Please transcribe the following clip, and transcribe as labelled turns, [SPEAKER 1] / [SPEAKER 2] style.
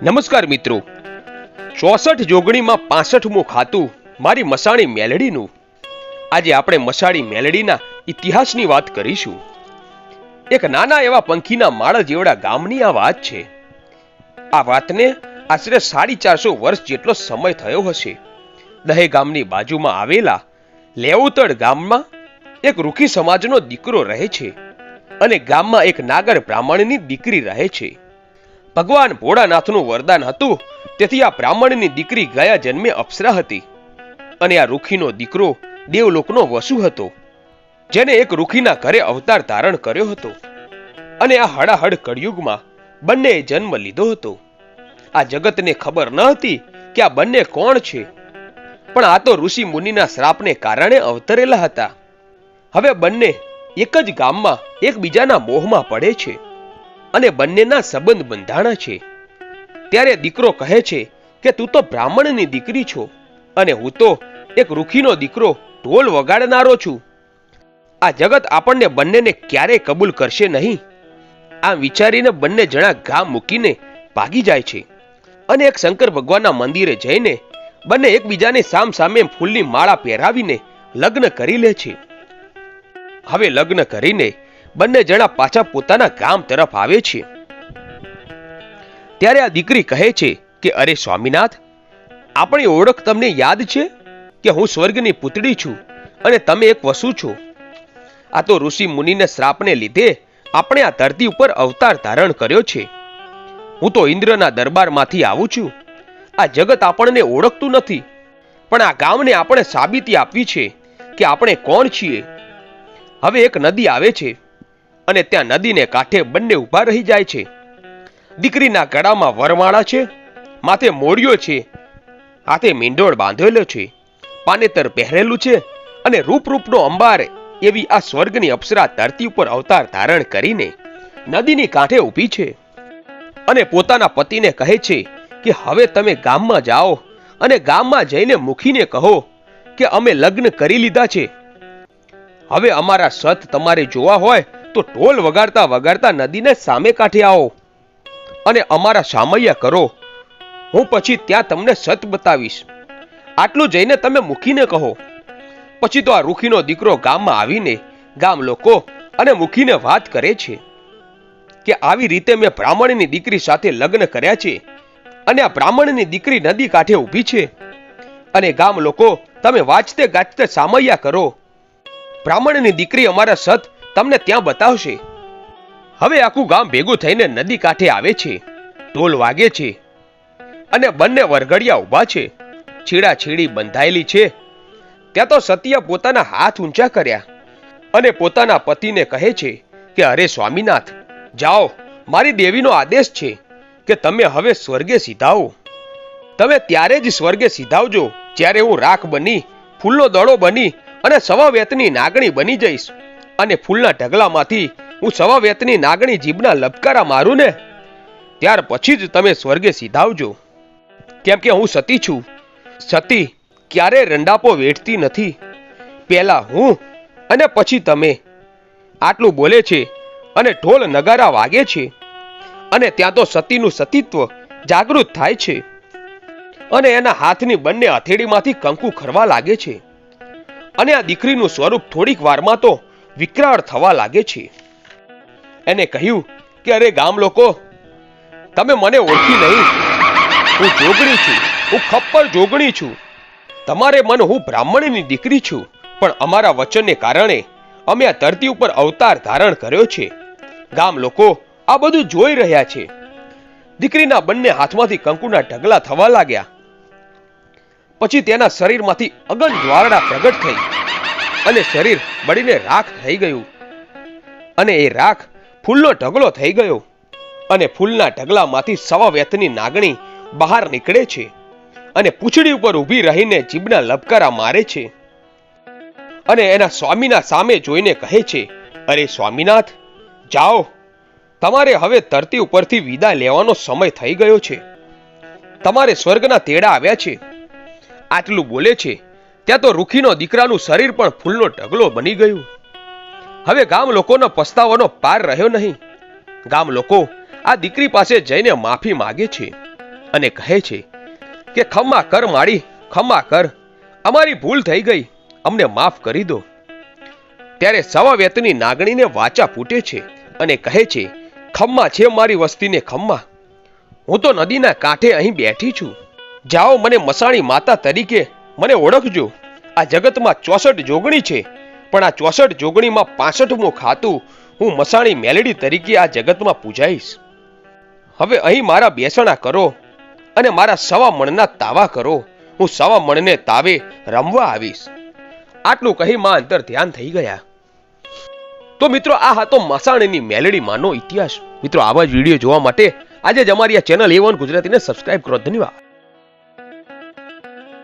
[SPEAKER 1] નમસ્કાર મિત્રો, 64 જોગણીમાં 65મું ખાતું મારી મસાણી મેલડીનું. આજે આપણે મસાણી મેલડીના ઇતિહાસની વાત કરીશું. એક નાના એવા પંખીના માળા જેવડા ગામની આ વાત છે. આ વાતને આશરે 450 વર્ષ જેટલો સમય થયો હશે. દહે ગામની બાજુમાં આવેલા લેઉતડ ગામમાં એક રૂખી સમાજનો દીકરો રહે છે અને ગામમાં એક નાગર બ્રાહ્મણની દીકરી રહે છે. ભગવાન ભોળાનાથનું વરદાન હતું, તેથી આ બ્રાહ્મણની દીકરી ગયા જન્મે અપ્સરા હતી અને આ રૂખીનો દીકરો દેવલોકનો વસુ હતો, જેને એક રૂખીના ઘરે અવતાર ધારણ કર્યો હતો અને આ હડાહડ કળિયુગમાં બંનેએ જન્મ લીધો હતો. આ જગતને ખબર ન હતી કે આ બંને કોણ છે, પણ આ તો ઋષિ મુનિના શ્રાપને કારણે અવતરેલા હતા. હવે બંને એક જ ગામમાં એકબીજાના મોહમાં પડે છે અને બંનેના સંબંધ બંધાણા છે. ત્યારે દીકરો કહે છે કે તું તો બ્રાહ્મણની દીકરી છો અને હું તો એક રૂખીનો દીકરો ઢોલ વગાડનારો છું. આ જગત આપણને બંનેને ક્યારેય કબૂલ કરશે નહીં. આમ વિચારીને બંને જણા ગામ મૂકીને ભાગી જાય છે અને એક શંકર ભગવાનના મંદિરે જઈને બંને એકબીજાને સામ સામે ફૂલની માળા પહેરાવીને લગ્ન કરી લે છે. હવે લગ્ન કરીને બંને જણા પાછા પોતાના ગામ તરફ આવે છે. ત્યારે આ દીકરી કહે છે કે અરે સ્વામિનાથ, આપણી ઓળખ તમને યાદ છે કે હું સ્વર્ગની પુતળી છું અને તમે એક વસુ છો. આ તો ઋષિ મુનિના શ્રાપને લીધે આપણે આ ધરતી ઉપર અવતાર ધારણ કર્યો છે. હું તો ઇન્દ્રના દરબારમાંથી આવું છું. આ જગત આપણને ઓળખતું નથી, પણ આ ગામને આપણે સાબિતી આપવી છે કે આપણે કોણ છીએ. હવે એક નદી આવે છે અને ત્યાં નદીને કાંઠે બંને ઊભા રહી જાય છે. દીકરીના ગળામાં વરમાળા છે, માથે મોડિયો છે, હાથે મીંડોળ બાંધેલો છે, પાનેતર પહેરેલું છે અને રૂપરૂપનો અંબાર એવી આ સ્વર્ગની અપ્સરા ધરતી ઉપર અવતાર ધારણ કરીને નદીની કાંઠે ઊભી છે અને પોતાના પતિને કહે છે કે હવે તમે ગામમાં જાઓ અને ગામમાં જઈને મુખીને કહો કે અમે લગ્ન કરી લીધા છે. હવે અમારા સત તમારે જોવા હોય તો ઢોલ વગાડતા વગાડતા નદીને સામે કાંઠે આવો અને અમારા સામૈયા કરો. હું પછી ત્યાં તમને સત બતાવીશ. આટલું જઈને તમે મુખીને કહો. પછી તો આ રૂખીનો દીકરો ગામમાં આવીને ગામ લોકો અને મુખીને વાત કરે છે કે આવી રીતે મેં બ્રાહ્મણની દીકરી સાથે લગ્ન કર્યા છે અને આ બ્રાહ્મણની દીકરી નદી કાંઠે ઊભી છે અને ગામ લોકો તમે વાંચતે ગાજતે સામૈયા કરો. બ્રાહ્મણની દીકરી અમારા સત તમને ત્યાં બતાવશે. હવે આખું ગામ ભેગું થઈને નદી કાંઠે આવે છે. ઢોલ વાગે છે અને બંને વરઘડિયા ઊભા છે. છેડા છેડી બંધાયેલી છે. ત્યાં તો સતીએ પોતાના હાથ ઊંચા કર્યા અને પોતાના પતિને કહે છે કે અરે સ્વામિનાથ, જાઓ, મારી દેવીનો આદેશ છે કે તમે હવે સ્વર્ગે સીધાઓ. તમે ત્યારે જ સ્વર્ગે સીધાવજો જ્યારે હું રાખ બની, ફૂલનો દડો બની અને સવા વેતની નાગણી બની જઈશ અને ફૂલના ઢગલામાંથી હું સવા વેતની નાગણી જીભના લબકારા મારું ને, ત્યાર પછી જ તમે સ્વર્ગે સીધાવજો. કેમ કે હું સતી છું. સતી ક્યારે રંડાપો વેઠતી નથી. પહેલા હું અને પછી તમે. આટલું બોલે છે અને ઢોલ નગારા વાગે છે અને ત્યાં તો સતીનું સતીત્વ જાગૃત થાય છે અને એના હાથની બંને હથેળીમાંથી કંકુ ખરવા લાગે છે અને આ દીકરીનું સ્વરૂપ થોડીક વારમાં તો વિકરાળ થવા લાગે છે. એને કહ્યું કે અરે ગામ લોકો, તમે મને ઓળખી નહીં. હું જોગણી છું, હું ખપ્પર જોગણી છું. તમારે મન હું બ્રાહ્મણની દીકરી છું, પણ અમારા વચનને કારણે અમે આ ધરતી ઉપર અવતાર ધારણ કર્યો છે. ગામ લોકો આ બધું જોઈ રહ્યા છે. દીકરીના બંને હાથમાંથી કંકુના ઢગલા થવા લાગ્યા. પછી તેના શરીરમાંથી અગન જ્વાળા પ્રગટ થઈ અને શરીર બળીને રાખ થઈ ગયું અને એ રાખ ફૂલનો ઢગલો થઈ ગયો અને ફૂલના ઢગલામાંથી સવા વેતની નાગણી બહાર નીકળે છે અને પૂંછડી ઉપર ઊભી રહીને જીભના લબકારા મારે છે અને એના સ્વામીના સામે જોઈને કહે છે, અરે સ્વામિનાથ, જાઓ, તમારે હવે ધરતી ઉપરથી વિદાય લેવાનો સમય થઈ ગયો છે. તમારે સ્વર્ગના તેડા આવ્યા છે. આટલું બોલે છે ત્યાં તો રૂખીનો દીકરાનું શરીર પણ ફૂલનો ઢગલો બની ગયું. હવે ગામ લોકોનો પસ્તાવાનો પાર રહ્યો નહીં. ગામ લોકો આ દીકરી પાસે જઈને માફી માગે છે અને કહે છે કે ખમ્મા કર માડી, ખમ્મા કર, અમારી ભૂલ થઈ ગઈ, અમને માફ કરી દો. ત્યારે સવા વેતની નાગણીને વાચા ફૂટે છે અને કહે છે, ખમ્મા છે મારી વસ્તીને ખમ્મા. હું તો નદીના કાંઠે અહીં બેઠી છું. જાઓ, મને મસાણી માતા તરીકે મને ઓળખજો. આ જગતમાં 64 જોગણી છે, પણ આ 64 જોગણીમાં 65મું ખાતું હું મસાણી મેલડી તરીકે આ જગતમાં પૂજાઈશ. હવે અહીં મારા બેસણા કરો અને મારા સવા મણના તાવા કરો. હું સવા મણને તાવે રમવા આવીશ. આટલું કહી માં અંતર ધ્યાન થઈ ગયા. તો મિત્રો, આ હતો મસાણીની મેલડી માનો ઇતિહાસ. મિત્રો, આવા જ વિડીયો જોવા માટે આજે જ અમારી આ ચેનલ A1 ગુજરાતીને સબસ્ક્રાઇબ કરો. ધન્યવાદ.